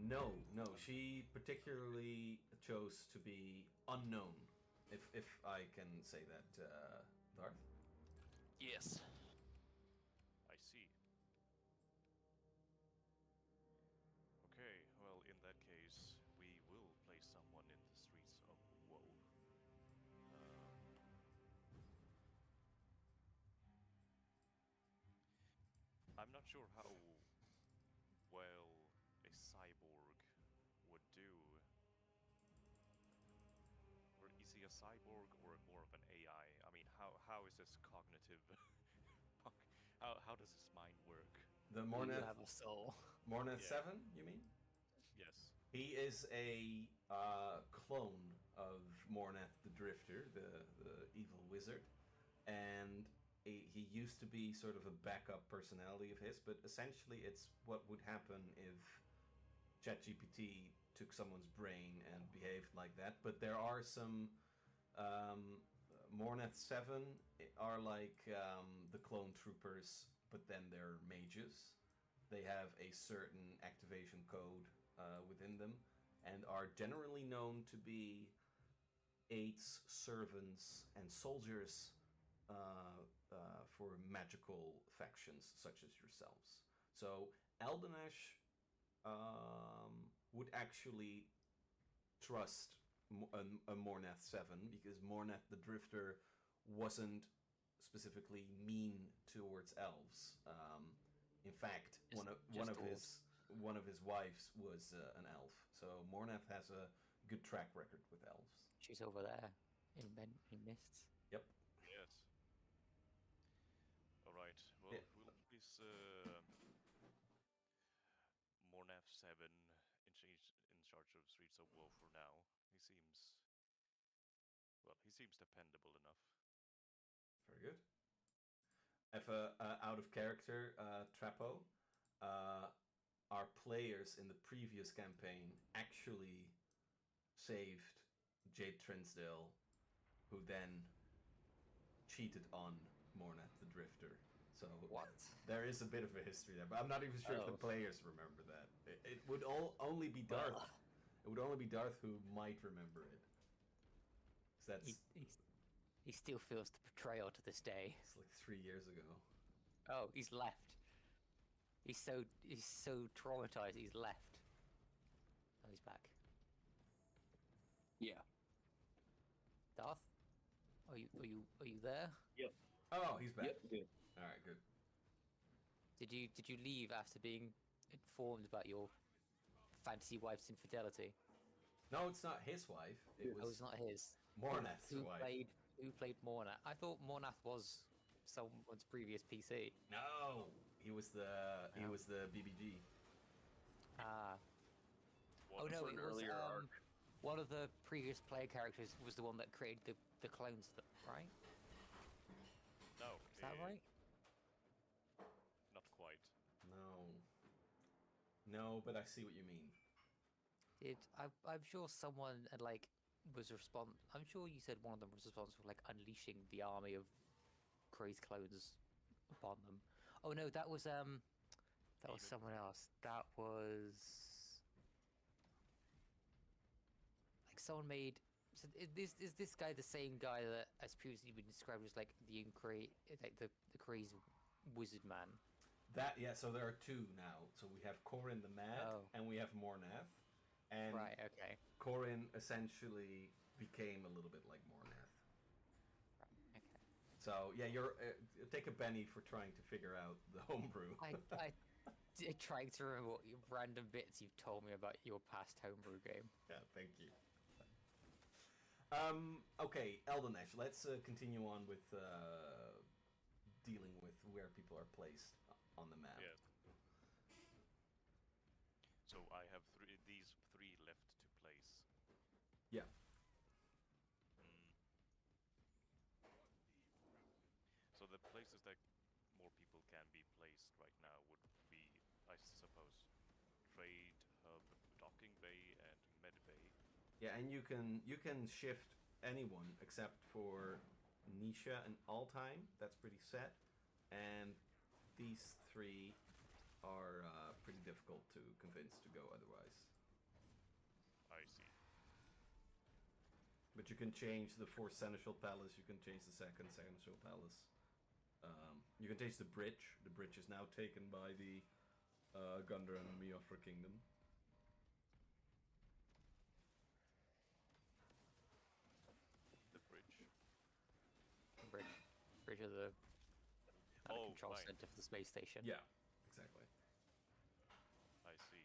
No. She particularly chose to be unknown, if I can say that, Darth. Yes. I see. Okay, well, in that case, we will place someone in the streets of woe. I'm not sure how well a cyborg would do. Or is he a cyborg or more of an AI? I mean, how is his cognitive? how does his mind work? The Do you Morneth, have a soul? Morneth Yeah. 7, you mean? Yes. He is a clone of Morneth the Drifter, the evil wizard, and he used to be sort of a backup personality of his, but essentially it's what would happen if ChatGPT took someone's brain and behaved like that. But there are some Morneth 7 are like the clone troopers, but then they're mages. They have a certain activation code within them, and are generally known to be aides, servants, and soldiers for magical factions such as yourselves. So Eldenash would actually trust a Morneth 7 because Morneth the Drifter wasn't specifically mean towards elves. In fact, one of his wives was an elf. So Morneth has a good track record with elves. She's over there in mists. Yep. Yes. All right. Well, Yeah. we'll place Mornath 7 in charge of Streets of Woe for now. He seems dependable enough. Very good. If out of character Trapo, our players in the previous campaign actually saved Jade Trinsdale, who then cheated on Morneth the Drifter. So What? there is a bit of a history there, but I'm not even sure if the players remember that. It would only be Darth. Well, It would only be Darth who might remember it. 'Cause that's he still feels the betrayal to this day. it's like 3 years ago. Oh, he's left. He's so traumatized. He's left. Oh, he's back. Yeah. Darth, are you there? Yep. Oh, he's back. Yep. Good. All right, good. Did you leave after being informed about your fantasy wife's infidelity? No, it's not his wife. It Oh, it's not his. Mornath's Who wife. played Mornath? I thought Mornath was someone's previous PC. No, he was the BBG. Ah. What Oh no, for it an was earlier arc. one of the previous player characters was the one that created the clones, right? No. Is that right? Not quite. No, but I see what you mean. I'm sure someone like was I'm sure you said one of them was responsible for like unleashing the army of crazed clones upon them. Oh no, that was someone else. That was like someone made. So is this guy the same guy that has previously been described as like the crazed wizard man? So there are two now. So we have Corin the Mad, and we have Mornath. And right, okay. Corin essentially became a little bit like Mornath. Right, okay. So yeah, you're take a penny for trying to figure out the homebrew. I trying to remember what random bits you've told me about your past homebrew game. Yeah, thank you. Okay, Eldenash, let's continue on with dealing with where people are placed on the map. Yes. So I have these three left to place. Yeah. So the places that more people can be placed right now would be, I suppose, Trade Hub, Docking Bay, and Med Bay. Yeah, and you can shift anyone except for Nisha and Altheim. That's pretty set. And these three are pretty difficult to convince to go otherwise. I see. But you can change the fourth seneschal palace. You can change the second seneschal palace. You can change the bridge. The bridge is now taken by the Gundar and Miofra kingdom. The bridge. Bridge of the control right. center for the space station. Yeah, exactly. I see.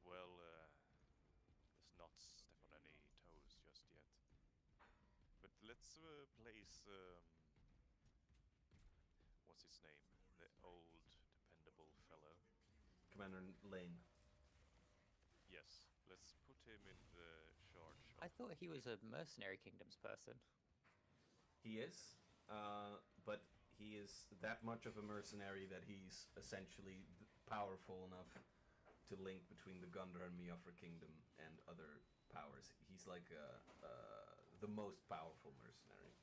Well, let's not step on any toes just yet. But let's place what's his name? The old dependable fellow. Commander Lane. Yes, let's put him in the charge. I thought he was a mercenary kingdoms person. He is, but he is that much of a mercenary that he's essentially powerful enough to link between the Gundar and Miofra kingdom and other powers. He's like the most powerful mercenary.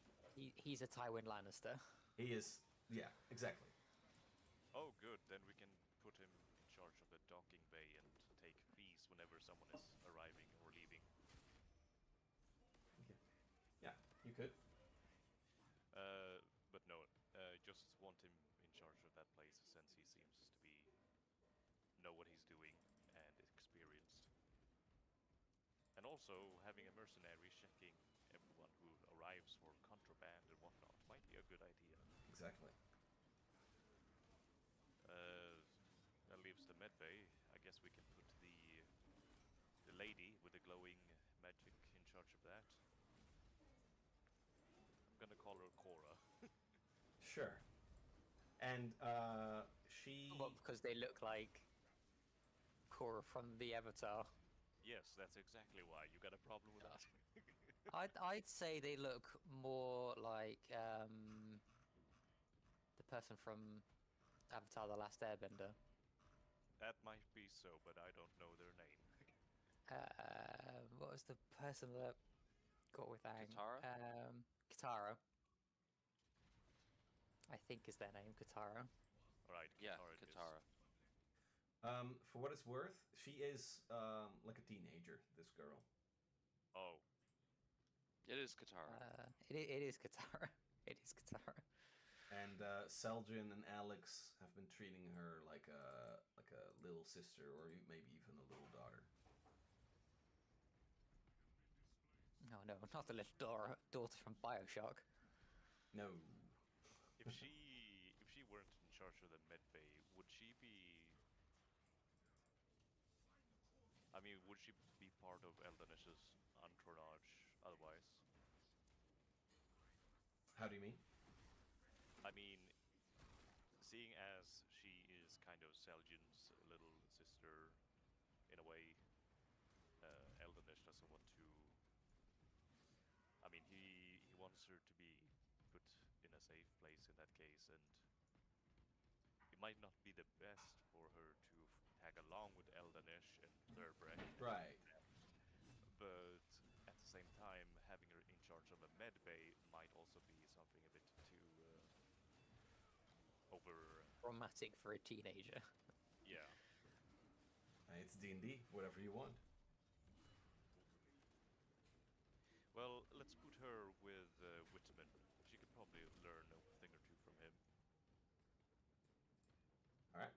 He's a Tywin Lannister. He is, yeah, exactly. Oh, good. Then we can put him in charge of the docking bay and take fees whenever someone is arriving or leaving. Yeah, you could. But no, just want him in charge of that place since he seems to be know what he's doing and experienced. And also having a mercenary checking everyone who arrives for contraband and whatnot might be a good idea. Exactly. That leaves the medbay. I guess we can put the lady with the glowing magic in charge of that. I'm gonna call her Cora. Sure. And she. Well, because they look like Korra from the Avatar. Yes, that's exactly why. You got a problem with that? I'd say they look more like the person from Avatar: The Last Airbender. That might be so, but I don't know their name. What was the person that got with Aang? Katara? Katara. I think is their name, Katara. Right, Yeah, Katara it is. Katara. For what it's worth, she is like a teenager. This girl. Oh, It is Katara. It is Katara. It is Katara. And Seldrin and Alex have been treating her like a little sister, or maybe even a little daughter. No, not the little daughter from BioShock. No. if she weren't in charge of the medbay, would she be? I mean, would she be part of Eldanish's entourage otherwise? How do you mean? I mean, seeing as she is kind of Seljin's little sister, in a way, Eldanish doesn't want to. I mean, he wants her to be put in a safe place in that case, and it might not be the best for her to tag along with Eldanish and Thurbrecht. Right. But at the same time, having her in charge of a medbay might also be something a bit too over. Romantic for a teenager. Yeah. It's D&D. Whatever you want. Well, let's put her with Whitman. She could probably learn a thing or two from him. All right.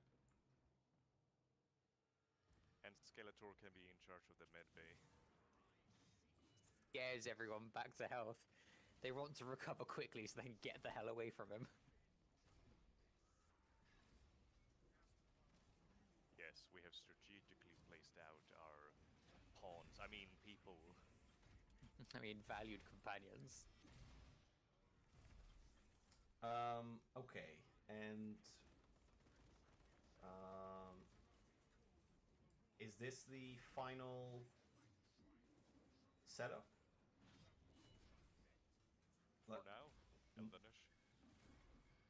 And Skeletor can be in charge of the medbay. Scares everyone back to health. They want to recover quickly so they can get the hell away from him. Yes, we have strategically placed out our pawns. I mean, people. I mean, valued companions. Okay, and is this the final setup? For now, Eldanish.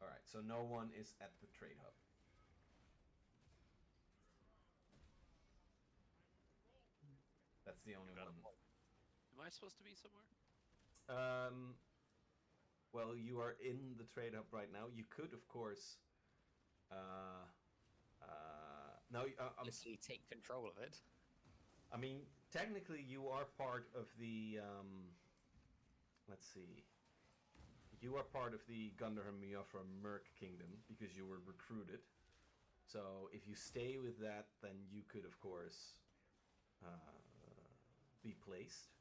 All right, so no one is at the trade hub. That's the only got a one. point. Am I supposed to be somewhere? Well, you are in the trade hub right now. You could, of course. No, Literally take control of it. I mean, technically you are part of the, let's see. You are part of the Gundahar Miofra Merc Kingdom because you were recruited. So if you stay with that, then you could, of course, be placed.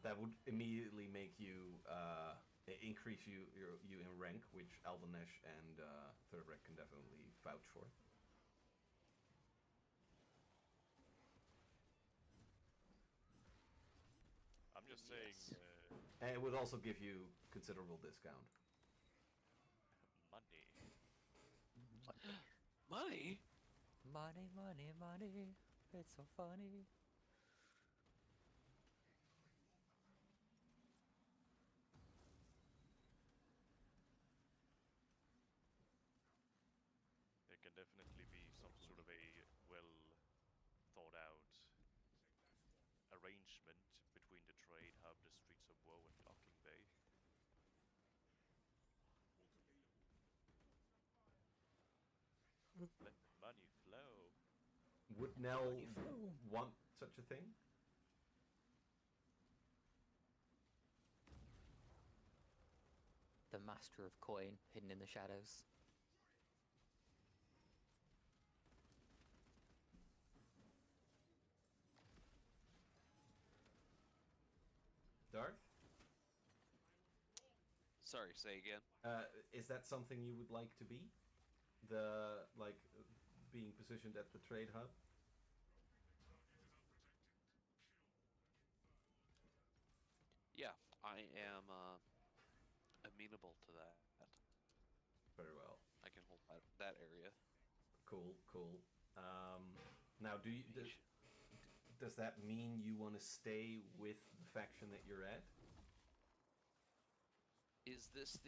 That would immediately make you, increase you in rank, which Alvanesh and Third Rank can definitely vouch for. I'm just saying, Yes. And it would also give you considerable discount. money. Money? Money, money, money. It's so funny. There can definitely be some sort of a well thought out arrangement between the trade hub, the streets of Woe, and Docking Bay. Let the money flow. Would Nell want such a thing? The master of coin hidden in the shadows. Darth? Sorry, say again. Is that something you would like to be? The, like, being positioned at the trade hub? Yeah, I am amenable to that. Very well. I can hold that area. Cool, cool. Now, does that mean you want to stay with the faction that you're at? Is this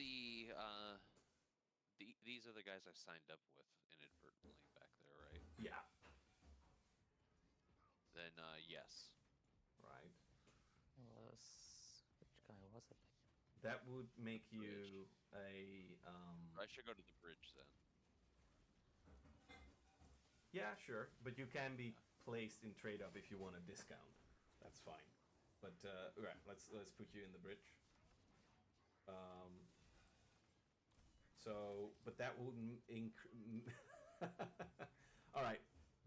these are the guys I signed up with inadvertently back there, right? Yeah. Then yes. Right. Which guy was it? That would make you a. I should go to the bridge then. Yeah, sure, but you can be placed in trade up if you want a discount. That's fine. But right, let's put you in the bridge. But that wouldn't all right,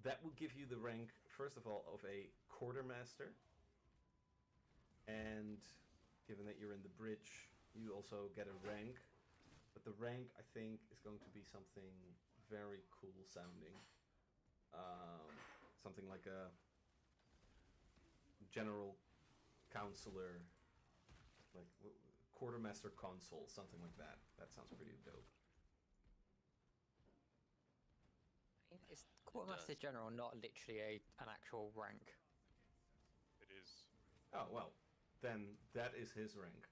that would give you the rank, first of all, of a quartermaster. And given that you're in the bridge, you also get a rank. But the rank, I think, is going to be something very cool sounding. Something like a general counselor, like quartermaster consul, something like that. That sounds pretty dope. Is Quartermaster General not literally an actual rank? It is. Oh, well, then that is his rank.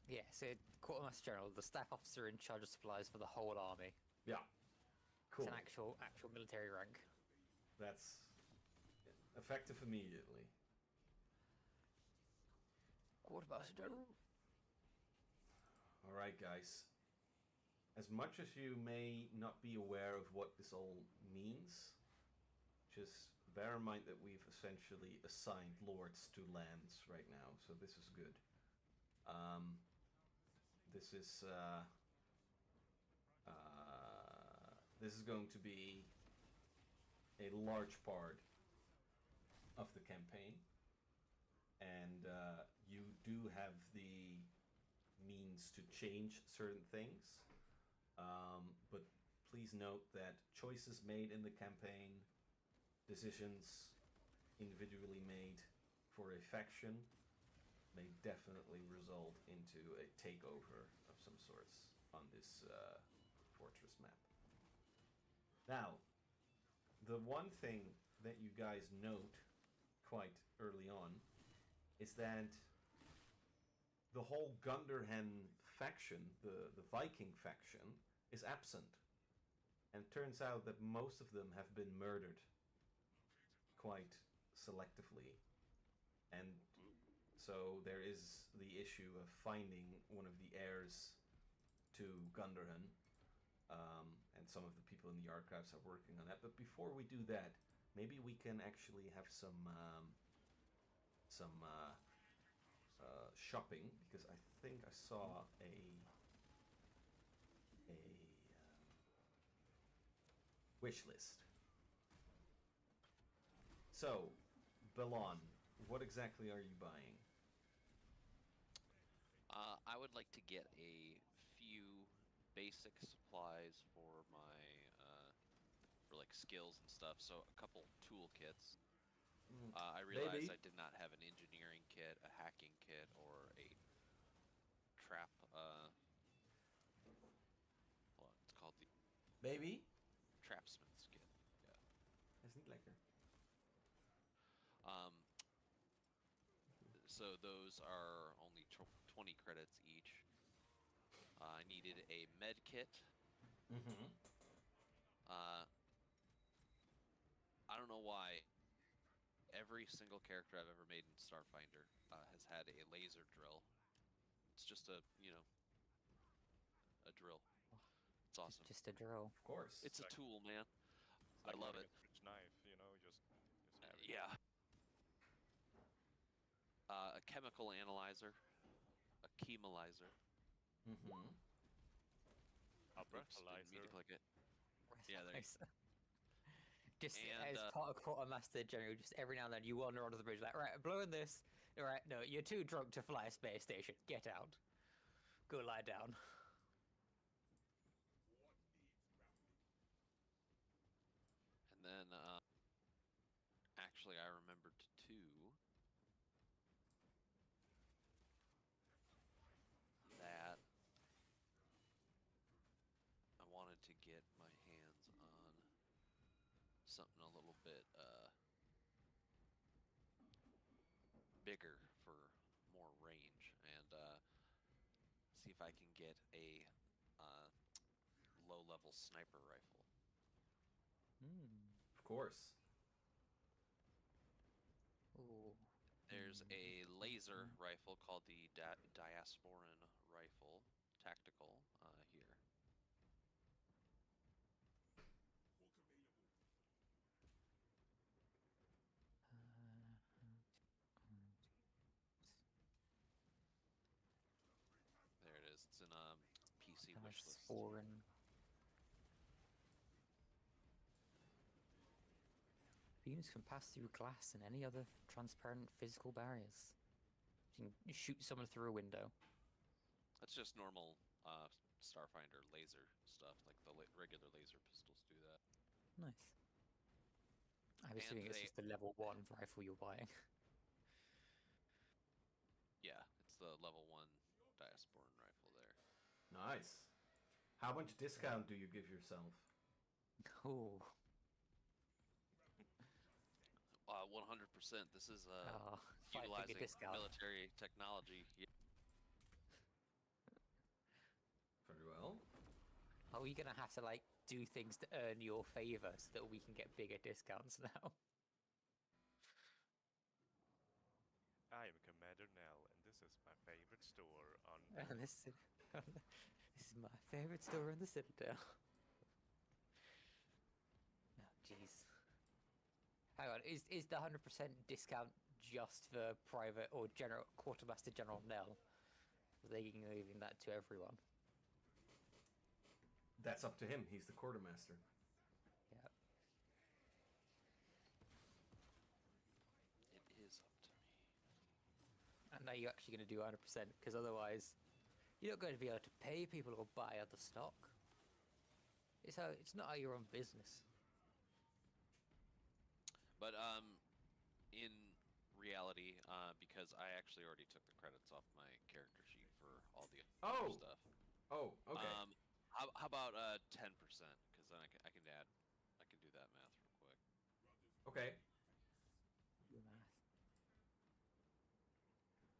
Yeah, so Quartermaster General, the staff officer in charge of supplies for the whole army. Yeah. Cool. It's an actual military rank. That's effective immediately. Quartermaster General. All right, guys. As much as you may not be aware of what this all means, just bear in mind that we've essentially assigned lords to lands right now, so this is good. This is going to be a large part of the campaign, and you do have the means to change certain things, but please note that choices made in the campaign, decisions individually made for a faction, may definitely result into a takeover of some sorts on this fortress map. Now, the one thing that you guys note quite early on is that the whole Gunderhen faction, the Viking faction, is absent. And it turns out that most of them have been murdered quite selectively. And so there is the issue of finding one of the heirs to Gunderhen. And some of the people in the archives are working on that. But before we do that, maybe we can actually have some shopping, because I think I saw a wish list. So, Belon, what exactly are you buying? I would like to get a few basic supplies for my for like skills and stuff. So a couple toolkits. I realized I did not have an engineering kit, a hacking kit, or a trap. Well, it's called the Baby? Trapsmith's kit. Yeah. Dat is niet lekker. So those are only 20 credits each. I needed a med kit. Mm-hmm. I don't know why every single character I've ever made in Starfinder has had a laser drill. It's just a drill. It's awesome. Just a drill. Of course. It's a tool, man. It's I love having it. a Switch knife, you know, just have it. Yeah. A chemical analyzer, a chemolyzer. Mm-hmm. A Oops, didn't mean to breathalyzer. click it. Yeah, there you go. Just And, as part of Quartermaster General, just every now and then you wander onto the bridge like, right, I'm blowing this. All right, no, you're too drunk to fly a space station. Get out. Go lie down. And then, actually, I remembered too that I wanted to get my hands on something a little bit bigger for more range, and see if I can get a low-level sniper rifle. Of course. Ooh. There's a laser rifle called the Diasporan rifle, tactical, here. There it is. It's in PC wish list. Foreign. Beams can pass through glass and any other transparent physical barriers. You can shoot someone through a window. That's just normal Starfinder laser stuff, like the regular laser pistols do that. Nice. I'm assuming it's just the level 1 rifle you're buying. Yeah, it's the level 1 Diasporan rifle there. Nice. How much discount do you give yourself? Ooh. 100%. This is five-figure utilizing discount. military technology. Very well. Are we gonna have to like do things to earn your favor so that we can get bigger discounts now? I am Commander Nell, and this is my favorite store on. this is my favorite store in the Citadel. Oh, jeez. Hang on, is the 100% discount just for private or general Quartermaster General Nell? Are they giving that to everyone? That's up to him. He's the quartermaster. Yeah. It is up to me. And now you're actually going to do 100%, because otherwise you're not going to be able to pay people or buy other stock. It's not how you run business. But in reality, because I actually already took the credits off my character sheet for all the other stuff. Oh, okay. How about 10%? Because then I can do that math real quick. Okay.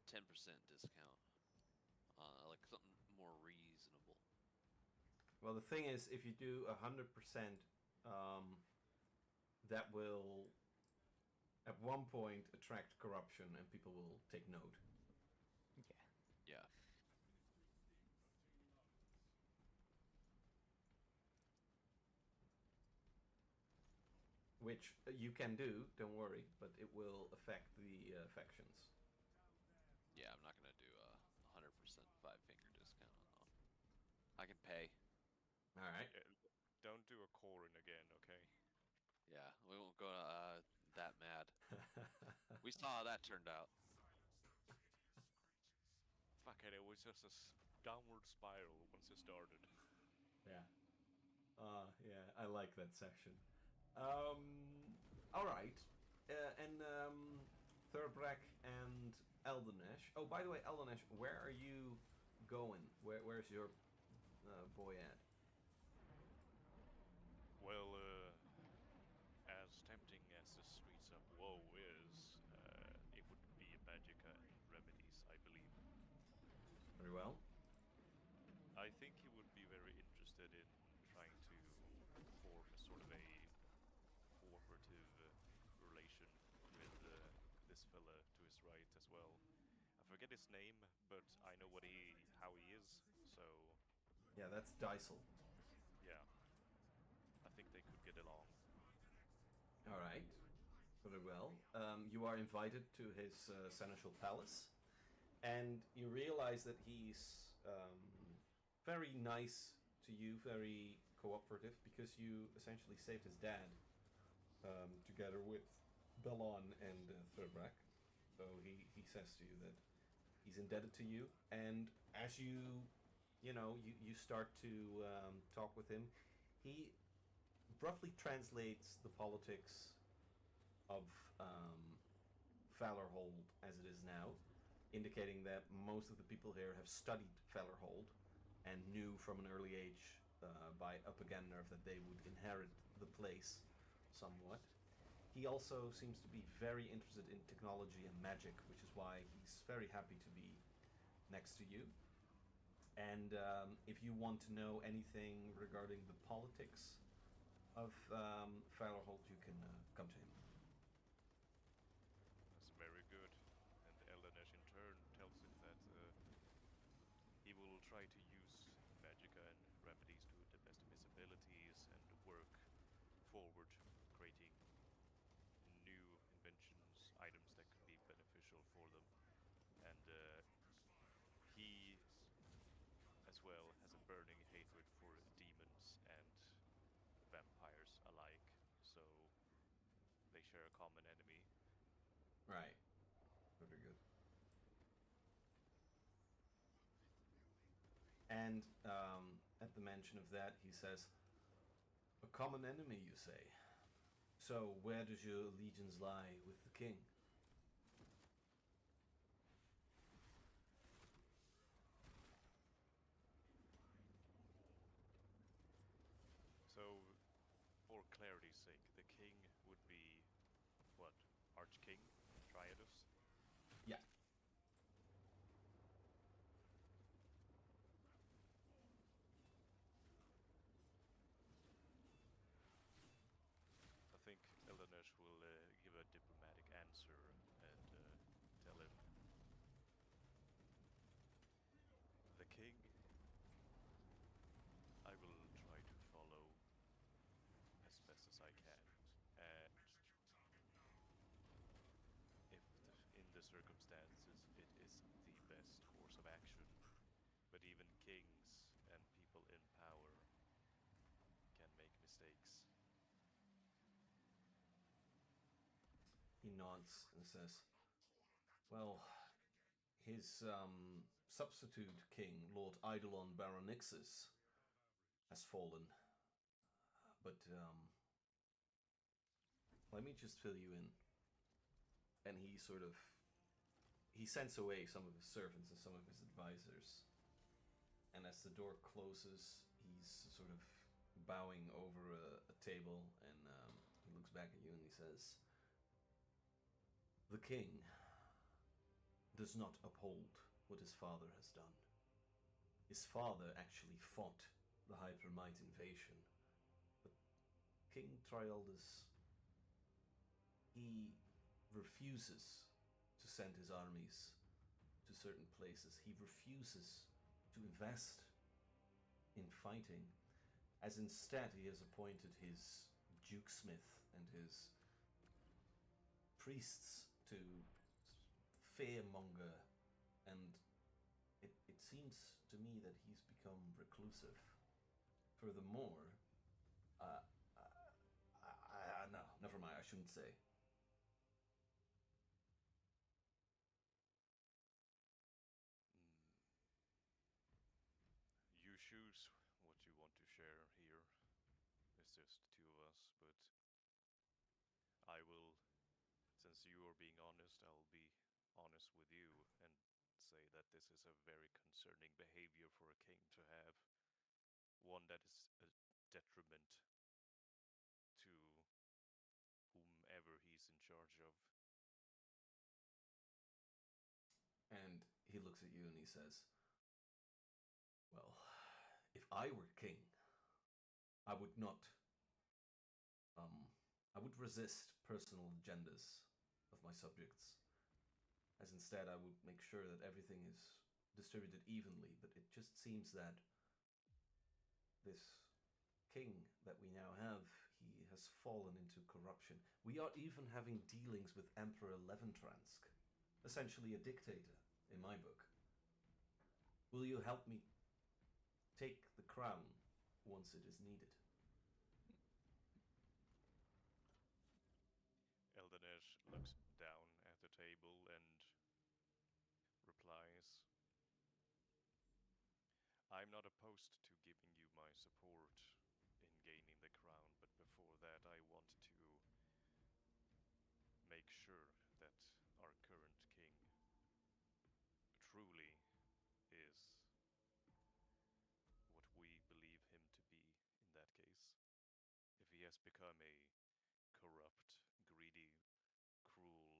10% discount. Like something more reasonable. Well, the thing is, if you do 100%, that will, at one point, attract corruption, and people will take note. Yeah. which you can do, don't worry, but it will affect the factions. Yeah, I'm not gonna do a 100% 5-finger discount on that. I can pay. All right. Don't do a Corin again, okay? Yeah, we won't go that mad. We saw how that turned out. Fuck it was just a downward spiral once it started. Yeah. Yeah, I like that section. All right. Thurbrek and Eldenesh. Oh, by the way, Eldenesh, where are you going? Where's your boy at? Well, as tempting as the streets of woe is, it would be Magicka and remedies, I believe. Very well. I think he would be very interested in trying to form a sort of a cooperative relation with this fella to his right as well. I forget his name, but I know how he is, so Yeah, that's Dysel. yeah. I think they could get along. All right. Very well. You are invited to his seneschal palace, and you realize that he's very nice to you, very cooperative, because you essentially saved his dad together with Belon and Thurbrek. So he says to you that he's indebted to you, and as you start to talk with him, he roughly translates the politics of Valorhold as it is now, indicating that most of the people here have studied Valorhold and knew from an early age by Uppegandarf that they would inherit the place somewhat. He also seems to be very interested in technology and magic, which is why he's very happy to be next to you. And if you want to know anything regarding the politics of Valorhold, you can come to him. That's very good. And Eldenesh in turn tells him that he will try to use Magicka and remedies to the best of his abilities and work forward, creating new inventions, items that could be beneficial for them. And he, as well, has a burning hatred for demons and vampires alike, so they share a common enemy. Right. Very good. And at the mention of that, he says, "A common enemy, you say? So where does your allegiance lie with the king?" So, for clarity's sake, the king would be what? Archking? Triadus? Yeah. I think Eldenesh will give a diplomatic answer and tell him the king I will try to follow as best as I can, and if in the circumstances it is the best course of action, but even kings and people in power can make mistakes. He nods and says, "Well, his substitute king, Lord Eidolon Baronixus, has fallen. But let me just fill you in." And he sends away some of his servants and some of his advisors. And as the door closes, he's sort of bowing over a table, and he looks back at you and he says, "The king does not uphold what his father has done. His father actually fought the Hypermite invasion. But King Trialdus, he refuses to send his armies to certain places. He refuses to invest in fighting, as instead he has appointed his Duke Smith and his priests to fearmonger, and it seems to me that he's become reclusive. Furthermore, no, never mind, I shouldn't say. You choose what you want to share here. It's just the two of us, but I will, since you are being honest, I'll be honest with you and say that this is a very concerning behavior for a king to have. One that is a detriment to whomever he's in charge of. And he looks at you and he says, well, if I were king, I would not, I would resist personal agendas of my subjects, as instead I would make sure that everything is distributed evenly, but it just seems that this king that we now have, he has fallen into corruption. We are even having dealings with Emperor Leventransk, essentially a dictator in my book. Will you help me take the crown once it is needed? Eldenesh looks down at the table and replies, I'm not opposed to giving you my support in gaining the crown, but before that I want to make sure that our current king truly is what we believe him to be in that case. If he has become a corrupt, greedy, cruel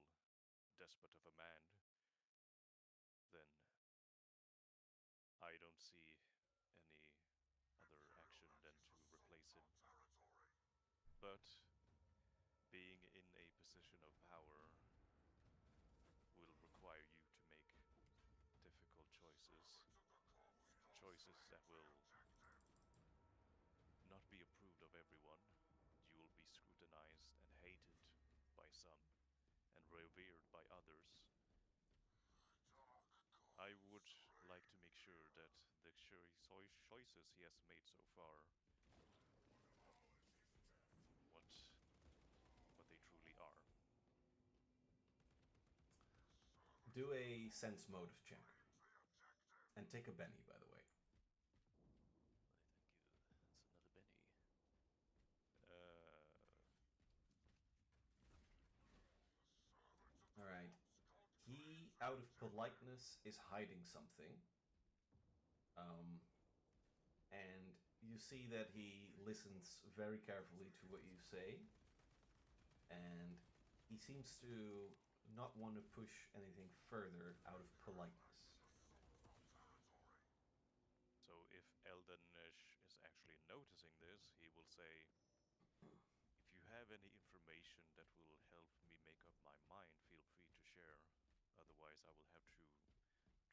despot of a man, then I don't see any other action than to replace him. But being in a position of power will require you to make difficult choices. Choices that will not be approved of everyone. You will be scrutinized and hated by some and revered by others. I would like to make sure that the choices he has made so far, what they truly are. Do a sense motive check. And take a Benny, by the way. Thank you. That's another Benny. Alright. He, out of politeness, is hiding something. And you see that he listens very carefully to what you say. And he seems to not want to push anything further out of politeness. So if Eldenesh is actually noticing this, he will say, if you have any information that will help me make up my mind, feel free to share. Otherwise, I will have to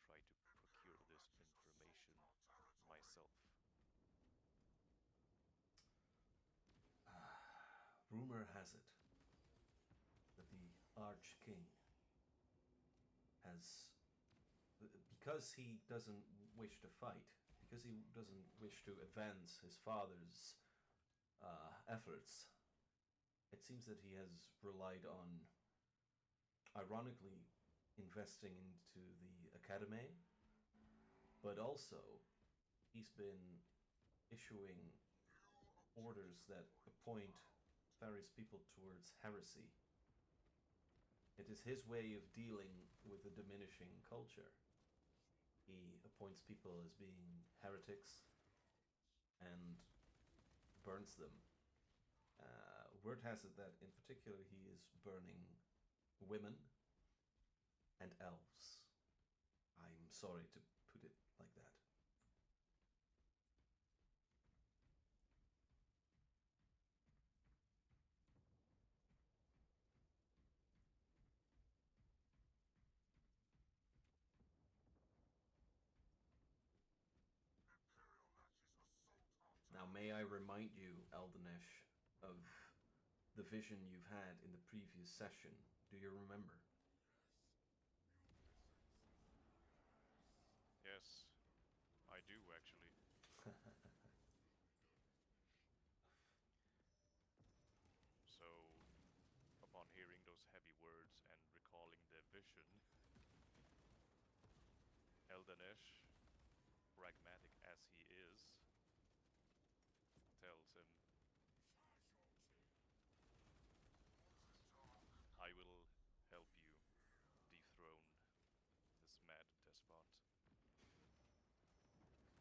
try to procure this information myself. Rumor has it that the Arch-King has, because he doesn't wish to fight, because he doesn't wish to advance his father's efforts, it seems that he has relied on, ironically, investing into the academy, but also he's been issuing orders that appoint various people towards heresy. It is his way of dealing with a diminishing culture. He appoints people as being heretics and burns them. Word has it that in particular he is burning women and elves. I'm sorry to put it like that. Now may I remind you, Eldenesh, of the vision you've had in the previous session. Do you remember? Yes, I do actually. So, upon hearing those heavy words and recalling the vision, Eldanish, pragmatic as he is, tells him, I will help you dethrone this mad despot.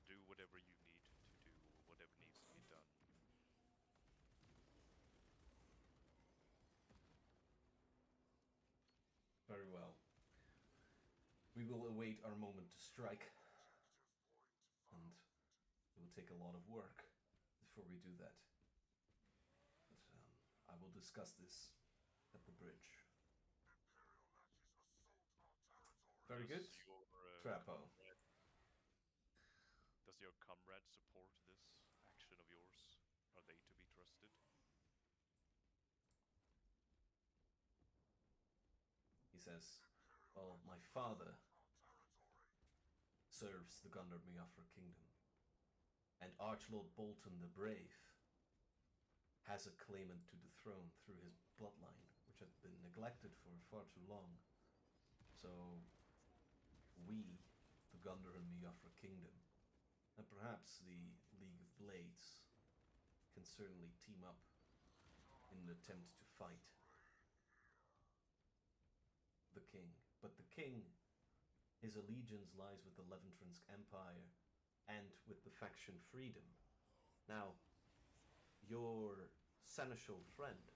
Do whatever you need to do, whatever needs to be done. Very well. We will await our moment to strike. And it will take a lot of work before we do that. But I will discuss this at the bridge. Very good. Trappo. Does your comrade support this action of yours? Are they to be trusted? He says, well, my father serves the Gundar Miafra kingdom. And Archlord Bolton the Brave has a claimant to the throne through his bloodline, which had been neglected for far too long. So, we, the Gundar and Miafra kingdom, and perhaps the League of Blades, can certainly team up in an attempt to fight the king. But the king, his allegiance lies with the Leventrinsk Empire and with the faction Freedom. Now, your seneschal friend,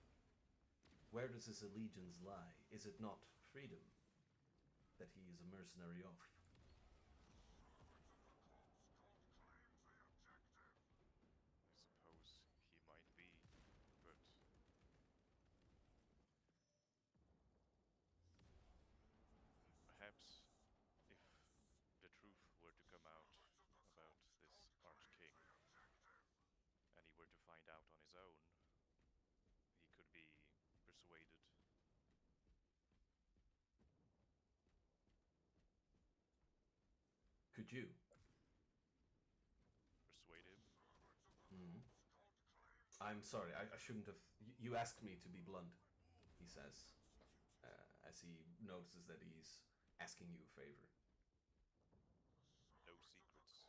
where does his allegiance lie? Is it not Freedom that he is a mercenary of? I suppose he might be, but perhaps if the truth were to come out about this Archking, and he were to find out on his own, he could be persuaded. Could you? Persuade him? Mm-hmm. I'm sorry, I shouldn't have... You asked me to be blunt, he says, as he notices that he's asking you a favor. No secrets.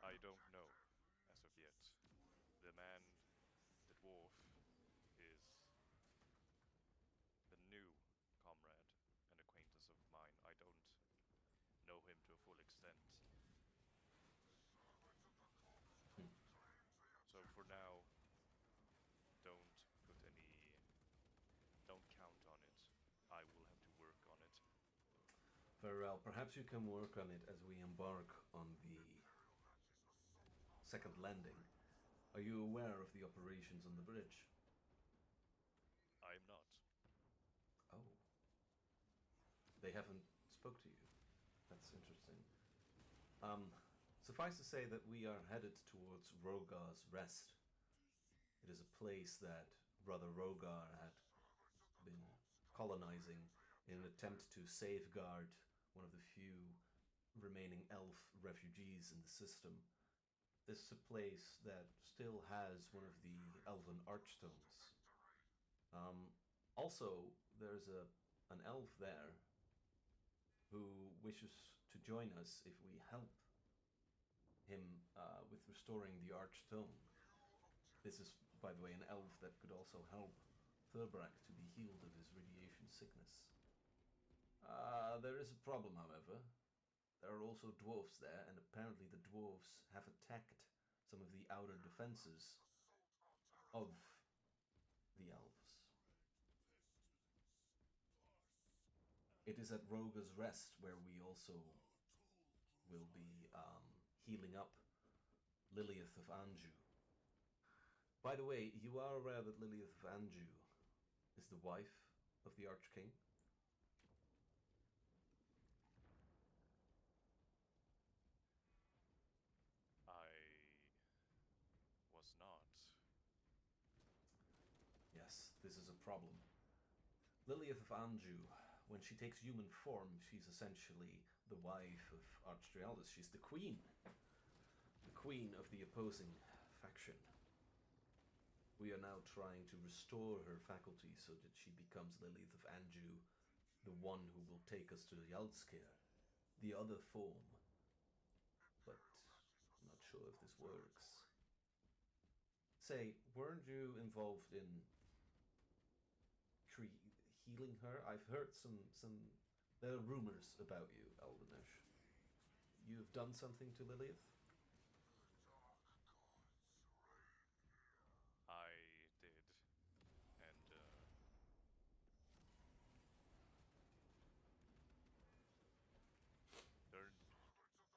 I don't know, as of yet. The man, the dwarf, is the new comrade and acquaintance of mine. I don't know him to a full extent. So for now, don't count on it. I will have to work on it. Very well, perhaps you can work on it as we embark on the second landing. Are you aware of the operations on the bridge? I am not. Oh. They haven't spoke to you. That's interesting. Suffice to say that we are headed towards Rogar's Rest. It is a place that Brother Rogar had been colonizing in an attempt to safeguard one of the few remaining elf refugees in the system. This is a place that still has one of the elven archstones. Also, there's an elf there who wishes to join us if we help him with restoring the archstone. This is, by the way, an elf that could also help Thurbrak to be healed of his radiation sickness. There is a problem, however. There are also dwarves there, and apparently the dwarves have attacked some of the outer defenses of the elves. It is at Roga's Rest where we also will be healing up Lilith of Anjou. By the way, you are aware that Lilith of Anjou is the wife of the Archking? I was not. yes, this is a problem. Lilith of Anjou, when she takes human form, she's essentially the wife of Hjaldskir. She's the queen of the opposing faction. We are now trying to restore her faculty so that she becomes Lilith of Anjou, the one who will take us to Hjaldskir, the other form. But I'm not sure if this works. Say, weren't you involved in healing her? I've heard there are rumors about you, Eldenish. You've done something to Lilith? I did, and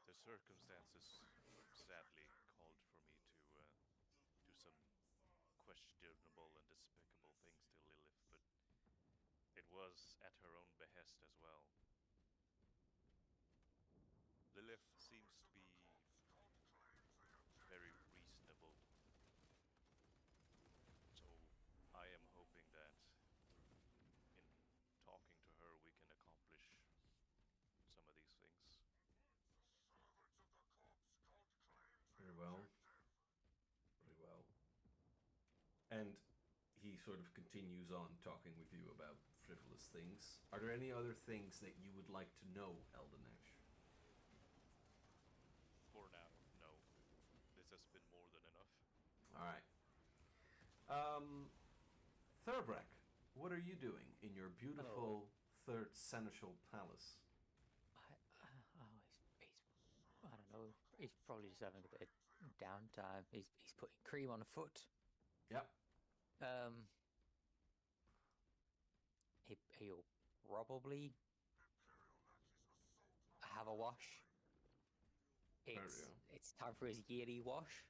the circumstances sadly called for me to do some questionable and despicable things to Lilith, but it was at her own behest as well. Lilith seems to be very reasonable, so I am hoping that in talking to her we can accomplish some of these things. Very well. Very well. And he sort of continues on talking with you about frivolous things. Are there any other things that you would like to know, Eldenish? For now, no. This has been more than enough. Alright. Thurbrack, what are you doing in your beautiful third seneschal palace? I don't know. He's probably just having a bit of downtime. He's putting cream on a foot. Yep. He'll probably have a wash. It's time for his yearly wash.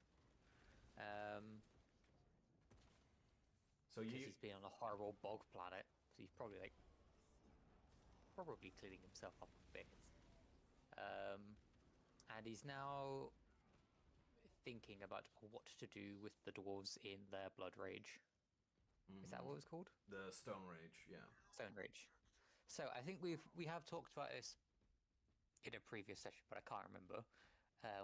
So he's been on a horrible bog planet, so he's probably cleaning himself up a bit. And he's now thinking about what to do with the dwarves in their blood rage. Is that what it was called? The Stone Rage, yeah. Stone Rage. So I think we have talked about this in a previous session, but I can't remember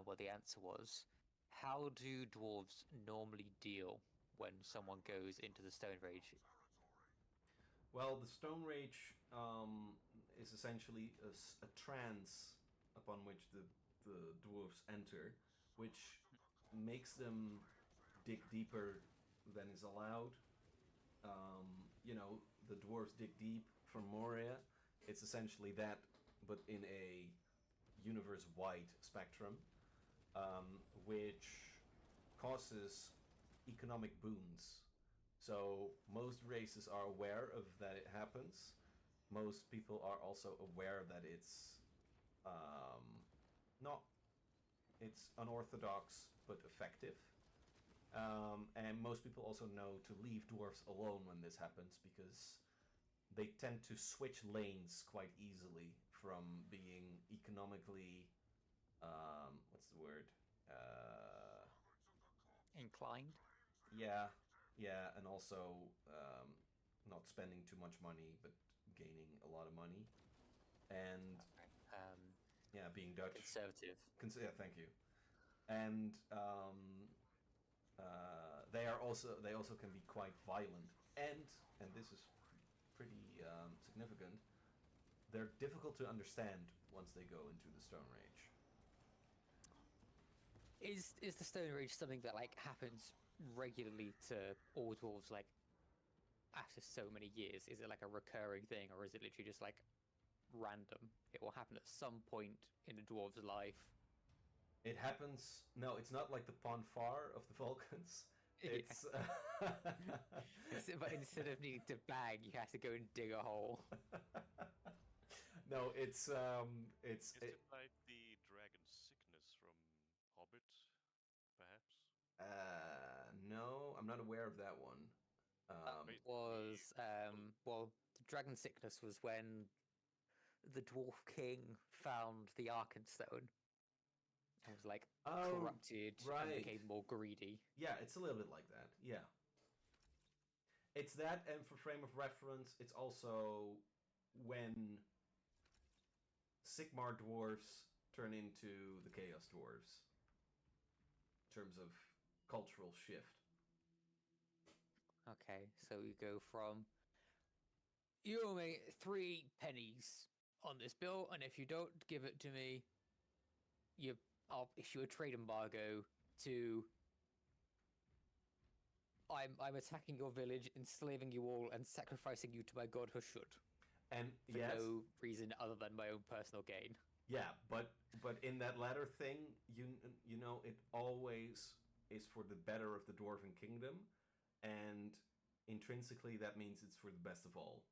what the answer was. How do dwarves normally deal when someone goes into the Stone Rage? Well, the Stone Rage is essentially a trance upon which the dwarves enter, which makes them dig deeper than is allowed. The dwarves dig deep from Moria. It's essentially that, but in a universe-wide spectrum, which causes economic booms. So most races are aware of that it happens. Most people are also aware that it's it's unorthodox but effective. And most people also know to leave dwarves alone when this happens, because they tend to switch lanes quite easily from being economically, what's the word? Inclined? Yeah, and also not spending too much money, but gaining a lot of money. And being Dutch. Conservative. Yeah, thank you. And they also can be quite violent, and this is pretty significant. They're difficult to understand once they go into the Stone Rage. Is the Stone Rage something that happens regularly to all dwarves after so many years? Is it a recurring thing, or is it literally just random? It will happen at some point in a dwarf's life. It happens. No, it's not like the Ponfar of the Vulcans. It's but instead of needing to bag, you have to go and dig a hole. No, it's Is it like the dragon sickness from Hobbit, perhaps? No, I'm not aware of that one. The dragon sickness was when the dwarf king found the Arkenstone and was corrupted and became more greedy. Yeah, it's a little bit like that. Yeah. It's that, and for frame of reference, it's also when Sigmar dwarves turn into the Chaos dwarves. In terms of cultural shift. Okay, so we go from you owe me 3 pennies on this bill, and if you don't give it to me, I'll issue a trade embargo. To I'm attacking your village, enslaving you all, and sacrificing you to my god Hushud. And for yes, no reason other than my own personal gain. Yeah, but in that latter thing, you know, it always is for the better of the Dwarven Kingdom, and intrinsically that means it's for the best of all.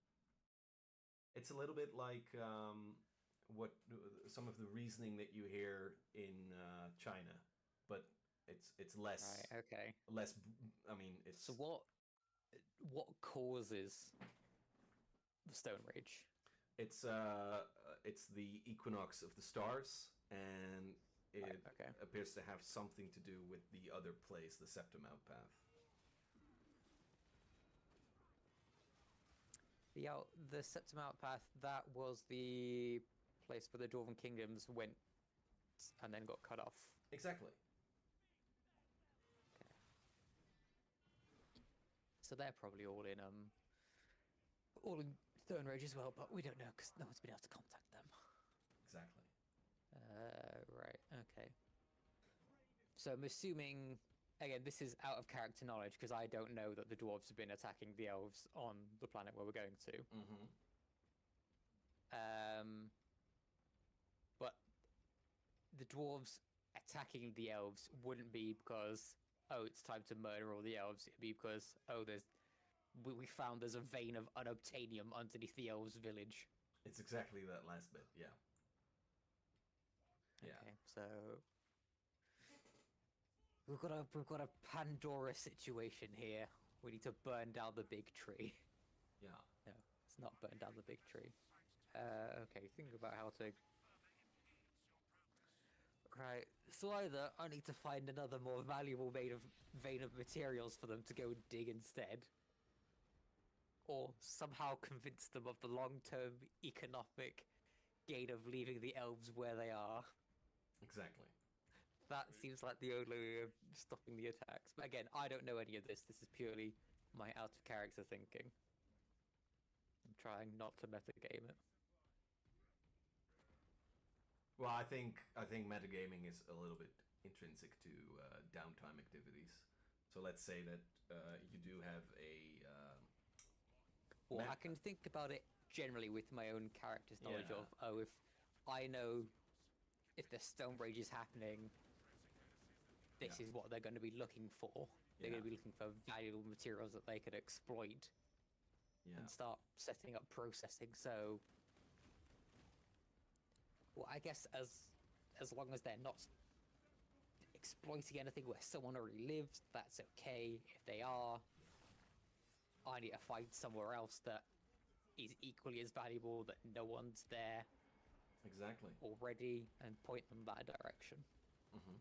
It's a little bit like what some of the reasoning that you hear in China, but it's less. Right. Okay. Less. I mean, it's. So what causes the Stone Rage? It's the equinox of the stars, and it appears to have something to do with the other place, the Septum Outpath. The Septum Outpath, that was the place where the Dwarven Kingdoms went and then got cut off. Exactly. Okay. So they're probably all in Stone Rage as well, but we don't know because no one's been able to contact them. Exactly. Right, okay. So I'm assuming, again, this is out of character knowledge because I don't know that the dwarves have been attacking the elves on the planet where we're going to. Mm-hmm. But the dwarves attacking the elves wouldn't be because, oh, it's time to murder all the elves. It'd be because, oh, we found there's a vein of unobtainium underneath the elves' village. It's exactly that last bit, yeah. Yeah. Okay, so we've got a Pandora situation here. We need to burn down the big tree. Yeah. No, it's not burn down the big tree. Okay, think about how to. Right, so either I need to find another more valuable vein of materials for them to go dig instead, or somehow convince them of the long-term economic gain of leaving the elves where they are. Exactly. That seems like the only way of stopping the attacks. But again, I don't know any of this. This is purely my out-of-character thinking. I'm trying not to metagame it. Well, I think metagaming is a little bit intrinsic to downtime activities. So let's say that you do have a. Well, I can think about it generally with my own character's knowledge of, oh, if I know if the Stone Rage is happening, this is what they're going to be looking for. They're going to be looking for valuable materials that they could exploit and start setting up processing. So, well, I guess as long as they're not exploiting anything where someone already lives, that's okay. If they are, I need to find somewhere else that is equally as valuable, that no one's there exactly already, and point them that direction. Mm-hmm.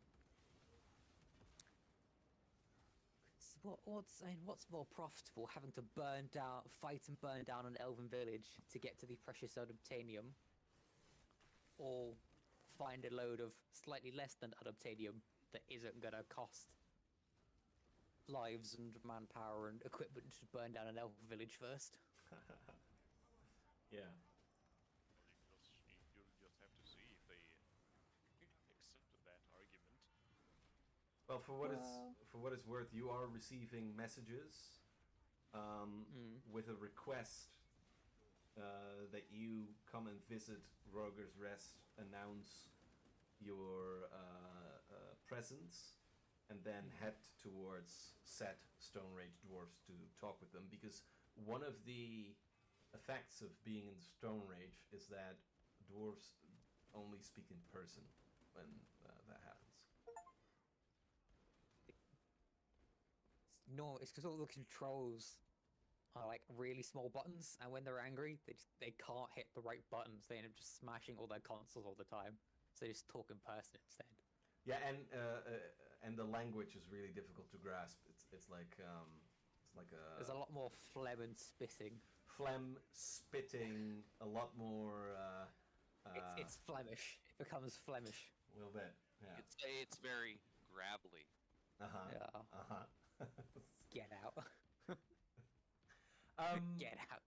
What's more profitable, having to fight and burn down an elven village to get to the precious unobtainium, or find a load of slightly less than unobtainium that isn't going to cost lives and manpower and equipment to burn down an elven village first? Yeah. You'll just have to see if they accept that argument. Well, for what it's worth, you are receiving messages with a request that you come and visit Roger's Rest, announce your presence, and then head towards said Stone Rage dwarves to talk with them, because one of the effects of being in Stone Rage is that dwarves only speak in person when that happens. No, it's because all the controls are like really small buttons, and when they're angry, they can't hit the right buttons. They end up just smashing all their consoles all the time. So they just talk in person instead. Yeah, and the language is really difficult to grasp. It's like like There's a lot more phlegm and spitting. phlegm, spitting, a lot more. It's Flemish. It becomes Flemish. A little bit. Yeah. You'd say it's very gravelly. Yeah. Get out. Get out.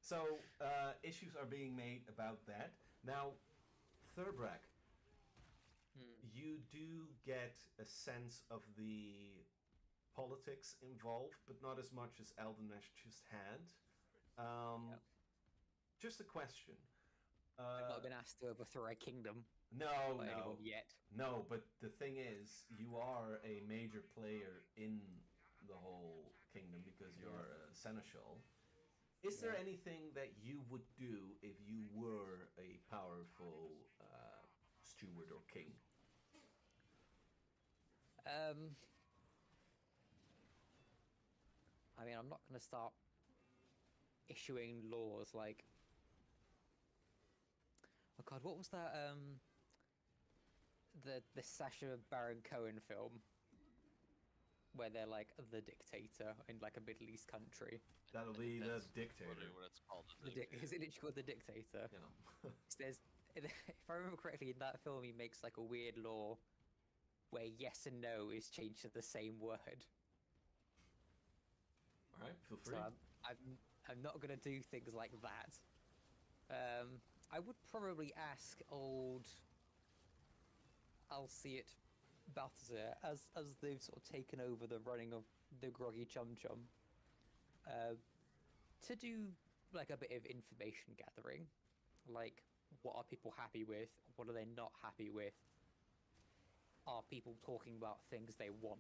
So issues are being made about that. Now, Thurbrak, you do get a sense of the politics involved, but not as much as Eldenesh just had. Just a question. I've not been asked to overthrow a kingdom No, by no. anyone yet. No, but the thing is, you are a major player in the whole kingdom because you're a seneschal. Is there anything that you would do if you were a powerful steward or king? I mean, I'm not going to start issuing laws like... Oh god, what was that, the Sacha Baron Cohen film? Where they're like the dictator in like a Middle East country. That'll be the That's dictator. What it's called. Is it literally called the dictator? You know. There's, if I remember correctly, in that film he makes like a weird law where yes and no is changed to the same word. All right, feel free. So I'm not gonna do things like that. I would probably ask old Alciot Balthazar, as they've sort of taken over the running of the Groggy Chum Chum, to do like a bit of information gathering, like what are people happy with, what are they not happy with, are people talking about things they want,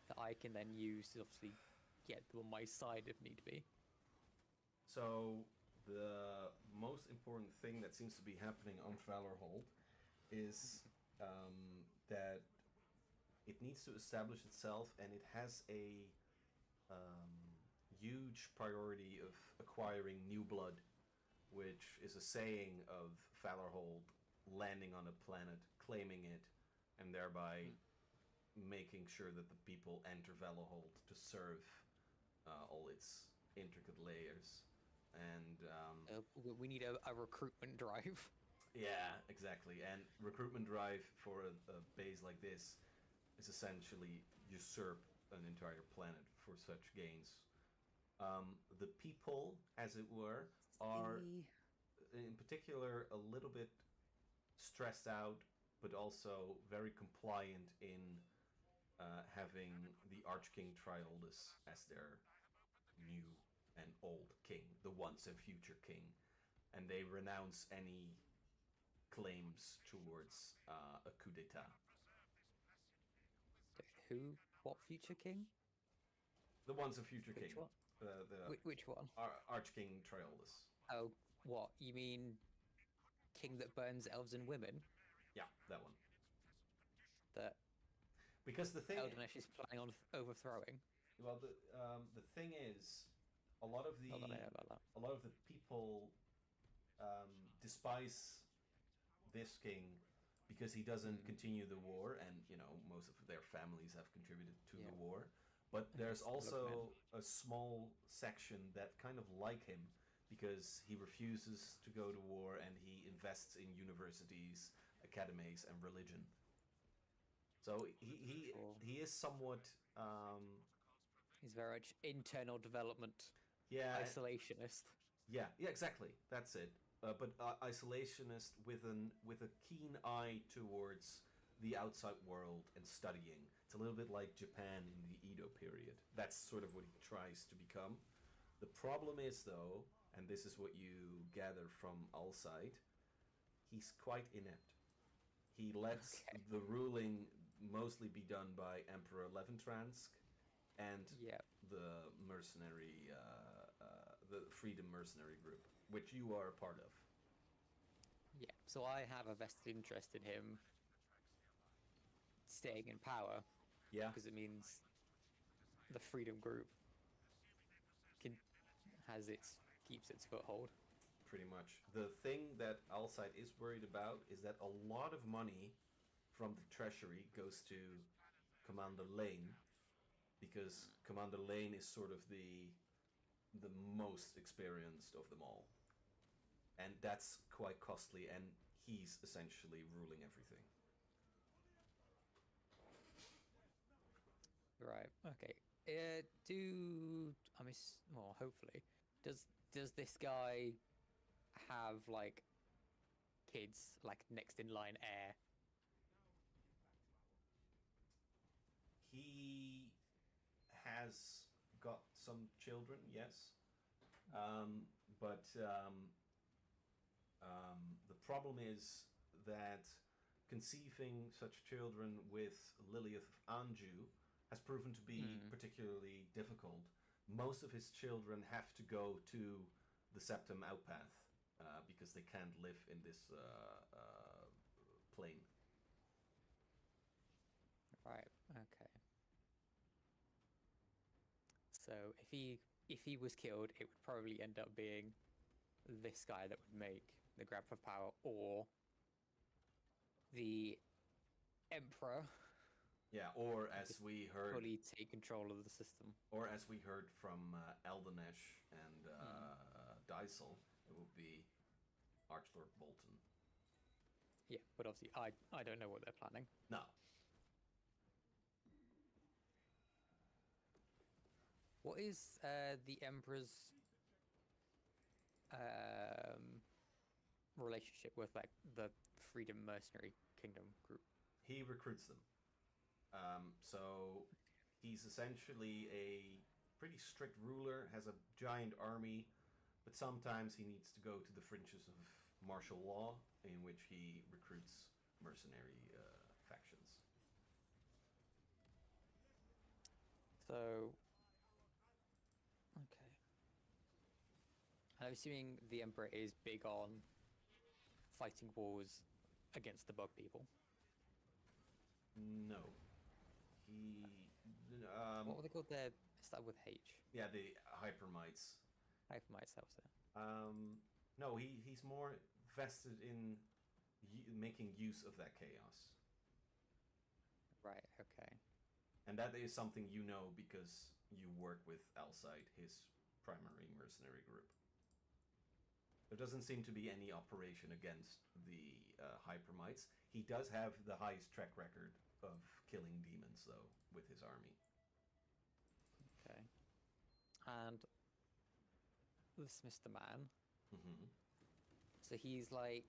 that I can then use to obviously get them on my side if need be. So the most important thing that seems to be happening on Valorhold is that it needs to establish itself, and it has a huge priority of acquiring new blood, which is a saying of Valorhold landing on a planet, claiming it, and thereby making sure that the people enter Valorhold to serve all its intricate layers. And we need a recruitment drive. yeah, exactly. And recruitment drive for a base like this is essentially usurp an entire planet for such gains. The people, as it were, are in particular a little bit stressed out, but also very compliant in having the Archking Trialdus as their new and old king, the once and future king, and they renounce any claims towards a coup d'etat. Who? What future king? The once and future Which king. one? Which one? Archking Trialdus. Oh, what? You mean king that burns elves and women? Yeah, that one. That Because the thing... Eldenesh is planning on overthrowing? Well, the thing is, a lot of the Not that I know about that. a lot of the people despise this king because he doesn't continue the war, and you know most of their families have contributed to the war. But there's also a small section that kind of like him because he refuses to go to war and he invests in universities, academies, and religion. So he is somewhat. He's very much internal development. Yeah. Isolationist. Yeah, exactly. That's it. But isolationist with a keen eye towards the outside world and studying. It's a little bit like Japan in the Edo period. That's sort of what he tries to become. The problem is, though, and this is what you gather from Alcide, he's quite inept. He lets the ruling mostly be done by Emperor Leventransk and the mercenary, the Freedom Mercenary Group, which you are a part of. Yeah, so I have a vested interest in him staying in power. Yeah. Because it means the Freedom Group keeps its foothold. Pretty much. The thing that Alcide is worried about is that a lot of money from the treasury goes to Commander Lane because Commander Lane is sort of the most experienced of them all. And that's quite costly, and he's essentially ruling everything. Right. Okay. Well, hopefully, does this guy have like kids, like next in line heir? He has got some children, yes, but the problem is that conceiving such children with Lilith of Anjou has proven to be particularly difficult. Most of his children have to go to the Septum Outpath because they can't live in this plane. Right. Okay. So if he was killed, it would probably end up being this guy that would make the grab for power, or the Emperor. Yeah, or as we heard, fully take control of the system. or as we heard from Eldenesh and Dysel, it would be Archlord Bolton. Yeah, but obviously I don't know what they're planning. No. What is the Emperor's relationship with like the Freedom Mercenary Kingdom group? He recruits them. So he's essentially a pretty strict ruler, has a giant army, but sometimes he needs to go to the fringes of martial law, in which he recruits mercenary factions. So, okay. I'm assuming the Emperor is big on fighting wars against the bug people. No. He... what were they called? They start with H. Yeah, the Hypermites. Hypermites, that was it. No, he's more vested in making use of that chaos. Right, okay. And that is something you know because you work with Alcide, his primary mercenary group. There doesn't seem to be any operation against the Hypermites. He does have the highest track record of killing demons, though, with his army. Okay. And this Mr. Man. Mm-hmm. So he's like...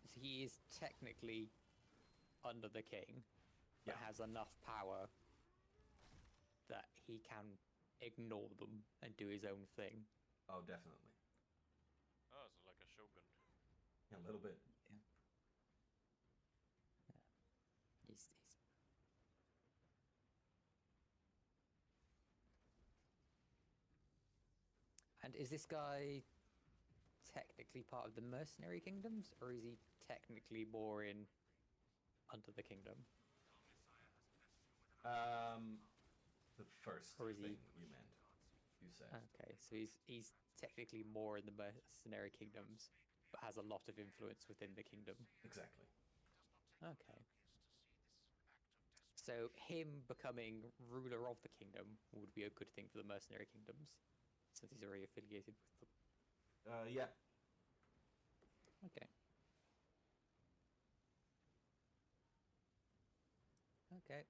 So he is technically under the king, but has enough power that he can ignore them and do his own thing. Oh, definitely. Oh, so like a shogun. Yeah, a little bit. Yeah. He's... And is this guy technically part of the mercenary kingdoms, or is he technically more in under the kingdom? The first Or is he- thing you meant. You said. Okay, so he's technically more in the mercenary kingdoms, but has a lot of influence within the kingdom. Exactly. Okay. So him becoming ruler of the kingdom would be a good thing for the mercenary kingdoms, since he's already affiliated with them. Yeah. Okay. Okay.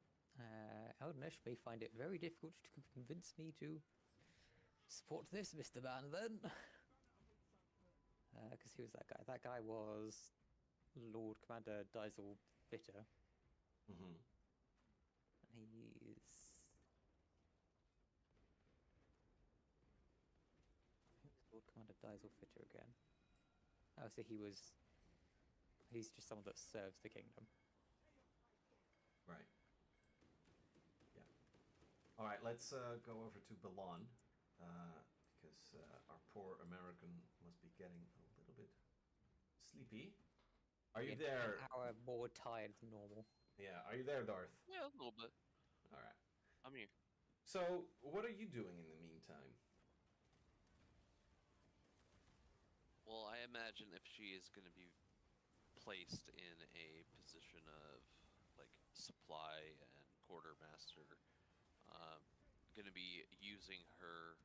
Eldenesh may find it very difficult to convince me to support this Mr. Man, then. Because he was that guy. That guy was Lord Commander Dysel Bitter. Mm-hmm. And he's... Who's Lord Commander Dysel Bitter again? Oh, so he's just someone that serves the kingdom. Right. Yeah. All right, let's go over to Belon, because our poor American must be getting a little bit sleepy. Are you there? An hour more tired than normal. Yeah, are you there, Darth? Yeah, a little bit. All right. I'm here. So, what are you doing in the meantime? Well, I imagine if she is going to be placed in a position of like supply and quartermaster, going to be using her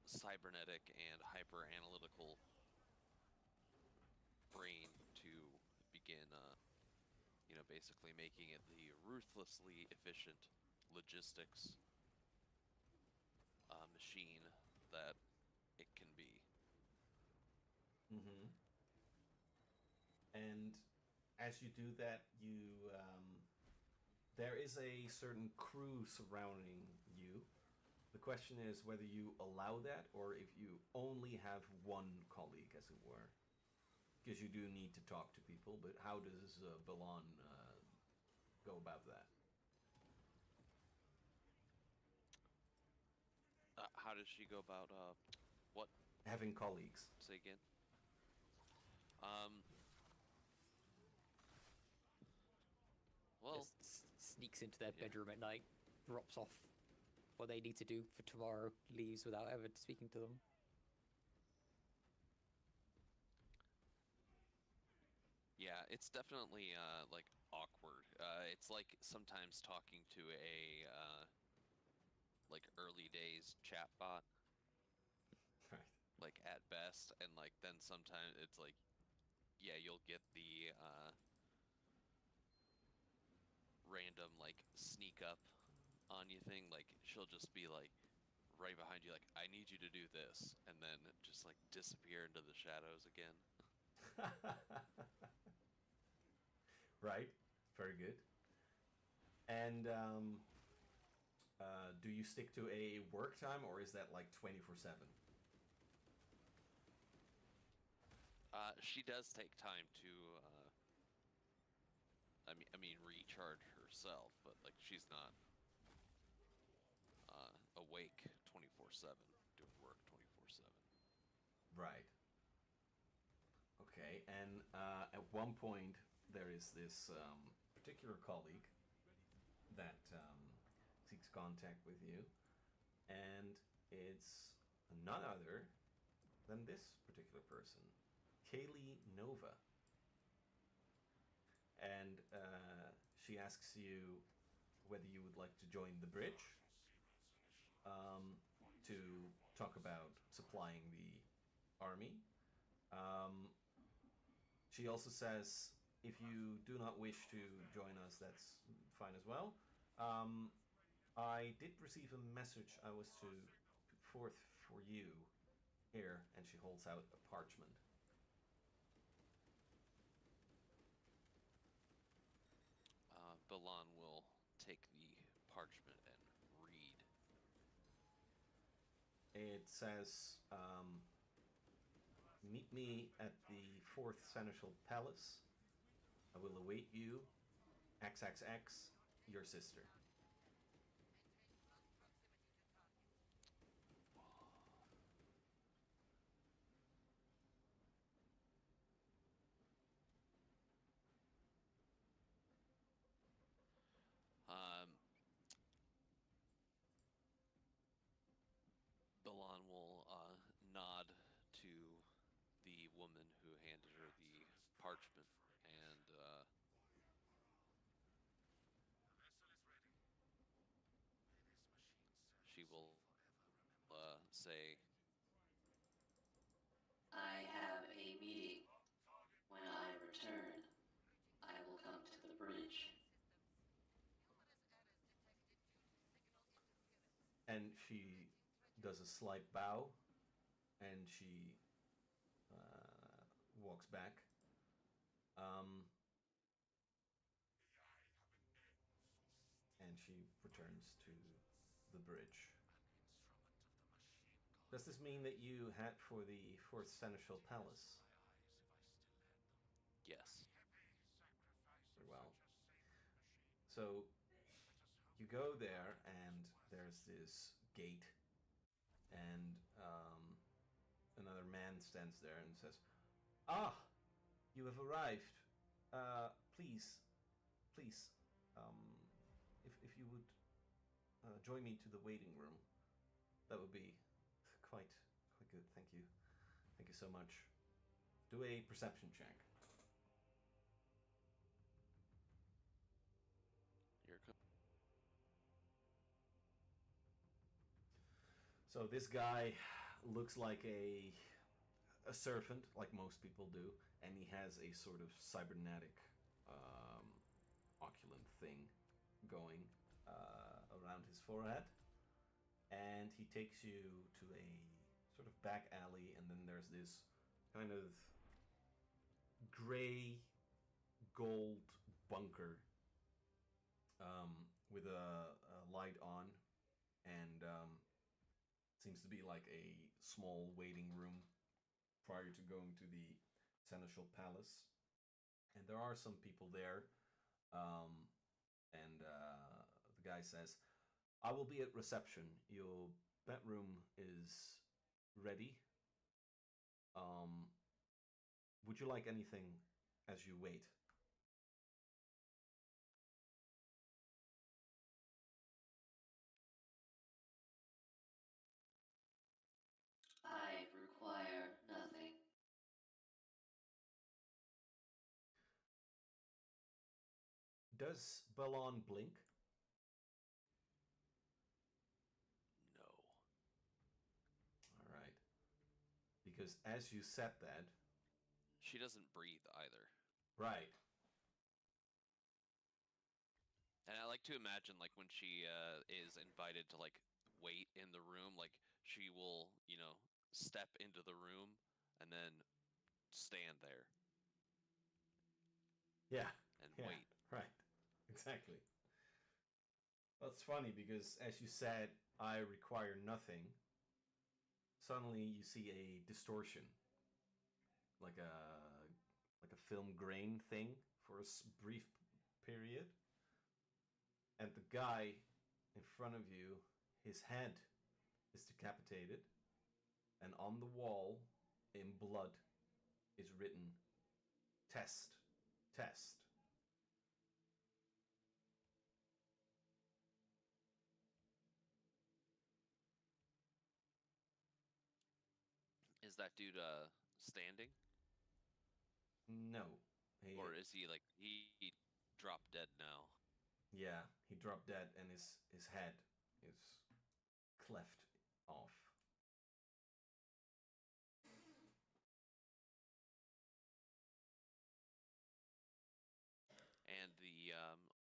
cybernetic and hyper analytical brain to begin, basically making it the ruthlessly efficient logistics machine that it can be. Mm-hmm. And as you do that, there is a certain crew surrounding you. The question is whether you allow that or if you only have one colleague, as it were. Because you do need to talk to people, but how does Balan go about that? How does she go about what? Having colleagues. Say again. Well, Just sneaks into their bedroom at night, drops off what they need to do for tomorrow, leaves without ever speaking to them. yeah, it's definitely like awkward. It's like sometimes talking to a like early days chatbot, Right. like at best, and like then sometimes it's like, yeah, you'll get the random like sneak up on you thing. Like she'll just be like right behind you, like, I need you to do this, and then just like disappear into the shadows again. Right. Very good. And do you stick to a work time, or is that like 24/7? She does take time to, recharge herself, but like she's not awake 24/7, doing work 24/7. Right. Okay. And at one point, there is this particular colleague that seeks contact with you, and it's none other than this particular person, Kaylee Nova. And she asks you whether you would like to join the bridge to talk about supplying the army. She also says, if you do not wish to join us, that's fine as well. I did receive a message I was to put forth for you here, and she holds out a parchment. Balan will take the parchment and read. It says, meet me at the 4th Seneschal Palace. I will await you. XXX, your sister. Balan will nod to the woman who handed her the parchment, and she will say, I have a meeting. When I return, I will come to the bridge. And she does a slight bow, and she walks back. And she returns to the bridge. Does this mean that you head for the 4th Seneschal Palace? yes. Very well. So you go there, and there's this gate, and another man stands there and says, "Ah, you have arrived. Please, if you would join me to the waiting room, that would be quite good. Thank you so much. Do a perception check." Here it comes. So this guy looks like a servant, like most people do, and he has a sort of cybernetic oculent thing going around his forehead. And he takes you to a sort of back alley, and then there's this kind of gray gold bunker with a light on, and seems to be like a small waiting room prior to going to the seneschal palace. And there are some people there, and the guy says, I will be at reception. Your bedroom is ready. Would you like anything as you wait? I require nothing. Does Balon blink? No. All right. Because as you said that, She doesn't breathe either. right. And I like to imagine, like, when she is invited to, like, wait in the room, like, she will, step into the room and then stand there Yeah. and Yeah. wait. Right. Exactly. That's funny because as you said, I require nothing. Suddenly you see a distortion, like a film grain thing for a brief period, and the guy in front of you, his head is decapitated, and on the wall, in blood, is written, "Test, test." Is that due to standing? No. Or is he, like, he dropped dead now? Yeah, he dropped dead, and his head is cleft off. And the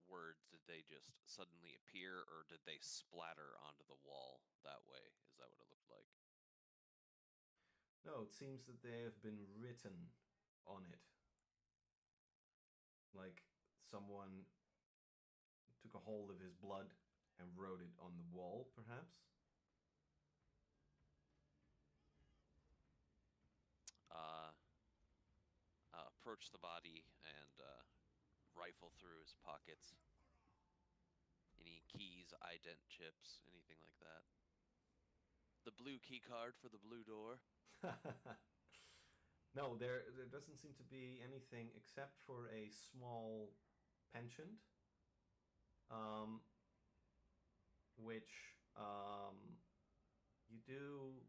words, did they just suddenly appear, or did they splatter onto the wall that way? Is that what it looked like? No, it seems that they have been written on it. Like someone took a hold of his blood and wrote it on the wall, perhaps? Approach the body and rifle through his pockets. Any keys, ident chips, anything like that. The blue key card for the blue door. No, there doesn't seem to be anything except for a small penchant, which you do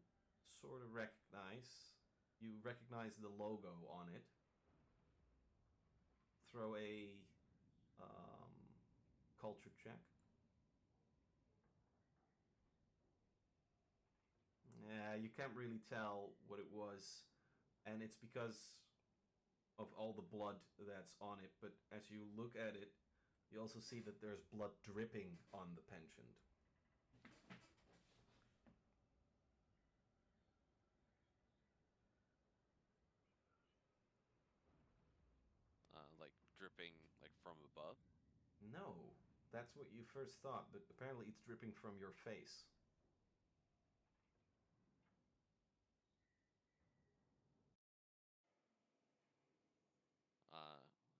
sort of recognize. You recognize the logo on it. Throw a culture check. Yeah, you can't really tell what it was, and it's because of all the blood that's on it. But as you look at it, you also see that there's blood dripping on the penchant. Like dripping, like from above. No, that's what you first thought, but apparently it's dripping from your face.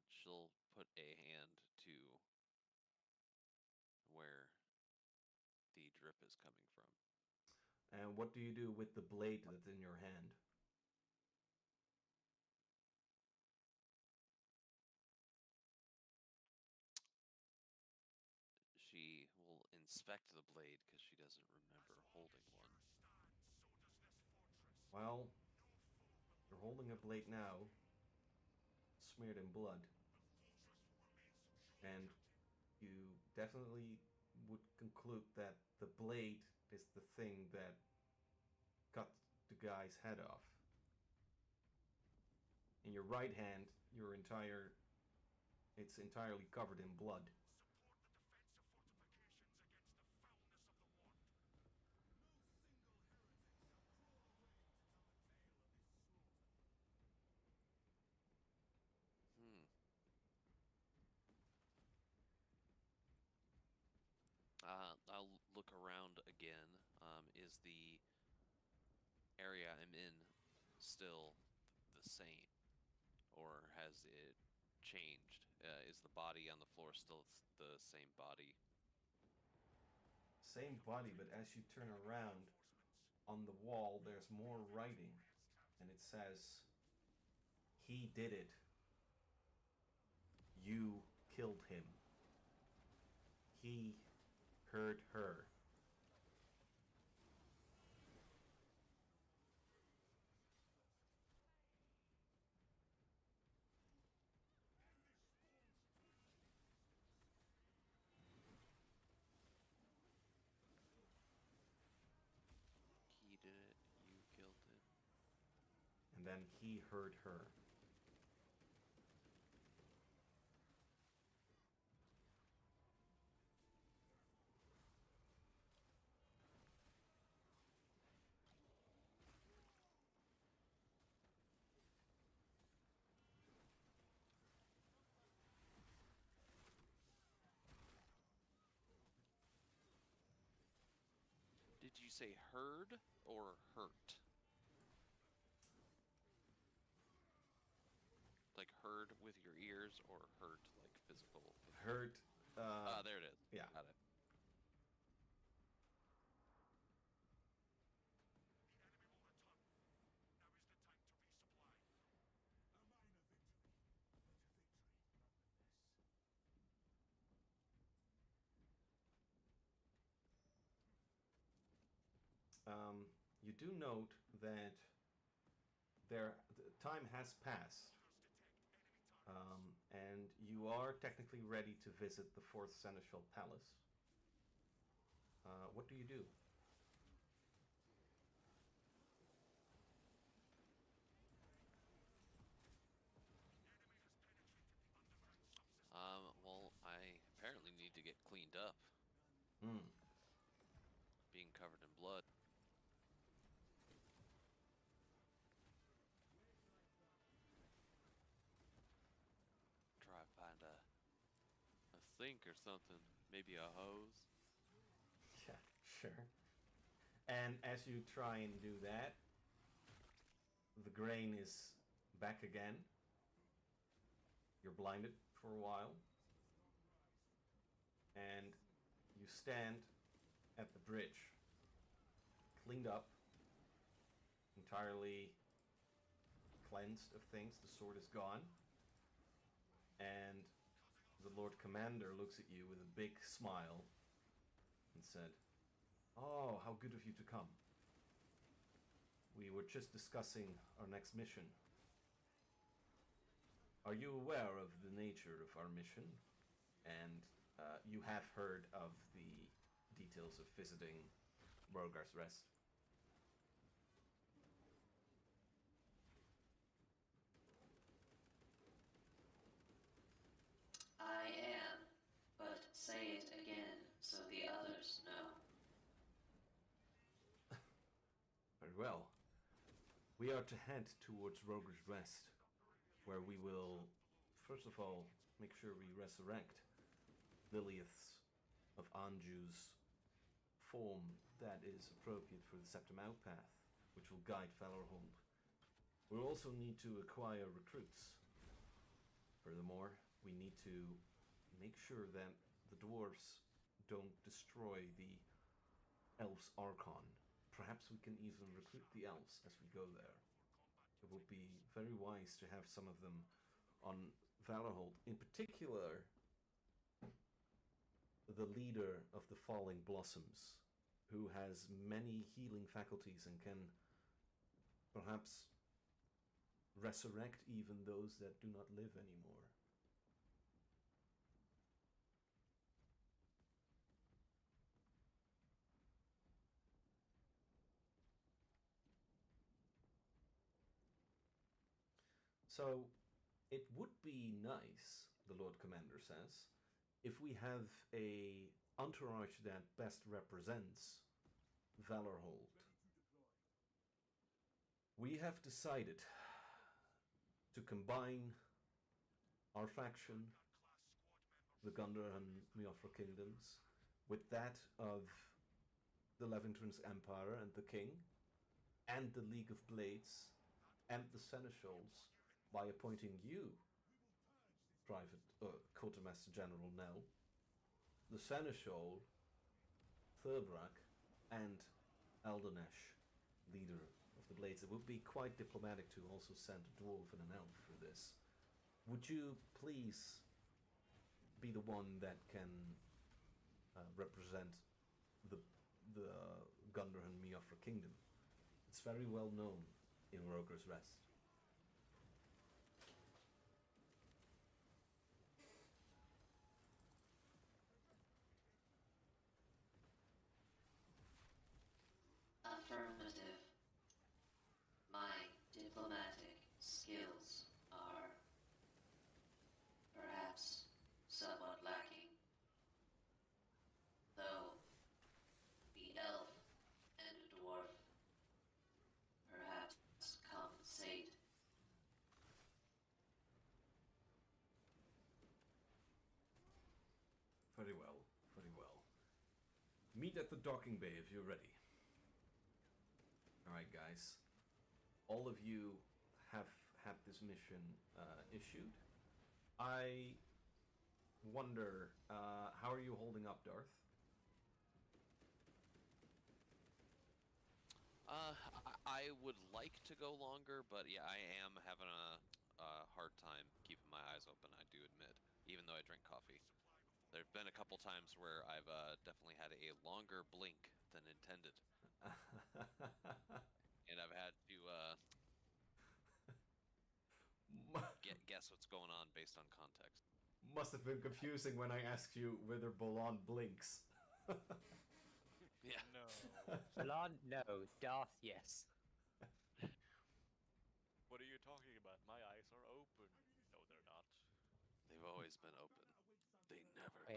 She'll put a hand to where the drip is coming from. And what do you do with the blade that's in your hand? She will inspect the blade because she doesn't remember holding one. Well, you're holding a blade now, smeared in blood, and you definitely would conclude that the blade is the thing that cut the guy's head off. In your right hand, it's entirely covered in blood. I'll look around again. Is the area I'm in still the same, or has it changed? Is the body on the floor still the same body? Same body, but as you turn around, on the wall there's more writing, and it says, "He did it. You killed him. He hurt her." He did it. You killed him. And then he hurt her. Did you say heard or hurt? Like heard with your ears, or hurt like physical? Hurt. There it is. Yeah. Got it. You do note that time has passed, and you are technically ready to visit the 4th Seneschal Palace. What do you do? Well, I apparently need to get cleaned up. Being covered in blood. Try to find a sink or something. Maybe a hose. Yeah, sure. And as you try and do that, the grain is back again. You're blinded for a while. And you stand at the bridge, cleaned up, entirely cleansed of things. The sword is gone. And the Lord Commander looks at you with a big smile and said, "Oh, how good of you to come. We were just discussing our next mission. Are you aware of the nature of our mission? And you have heard of the details of visiting Rogar's Rest?" I am, but say it again so the others know. Very well. We are to head towards Rogar's Rest, where we will, first of all, make sure we resurrect Lilith's of Anju's form that is appropriate for the Septim Outpath, which will guide Valorhold. We'll also need to acquire recruits. Furthermore, we need to make sure that the dwarves don't destroy the elves' Archon. Perhaps we can even recruit the elves as we go there. It would be very wise to have some of them on Valorhold. In particular, the leader of the Falling Blossoms, who has many healing faculties and can perhaps resurrect even those that do not live anymore. So, it would be nice, the Lord Commander says, if we have a entourage that best represents Valorhold. We have decided to combine our faction, the Gundar and Miofra kingdoms, with that of the Levington's Empire and the King, and the League of Blades, and the Seneschals, by appointing you Private Quartermaster General Nell, the Seneschal, Thurbrak, and Eldenesh, leader of the Blades. It would be quite diplomatic to also send a dwarf and an elf for this. Would you please be the one that can represent the Gundar and Miofra kingdom? It's very well known in Roger's Rest. Affirmative. My diplomatic skills are perhaps somewhat lacking, though the elf and dwarf perhaps compensate. Very well, very well. Meet at the docking bay if you're ready. Alright, guys. All of you have had this mission issued. I wonder, how are you holding up, Darth? I would like to go longer, but yeah, I am having a hard time keeping my eyes open, I do admit, even though I drink coffee. There have been a couple times where I've definitely had a longer blink than intended. And I've had to guess what's going on based on context. Must have been confusing when I asked you whether Bolan blinks. Yeah. No. Balan, no. Darth, yes. What are you talking about? My eyes are open. No, they're not. They've always been open. They never Wait,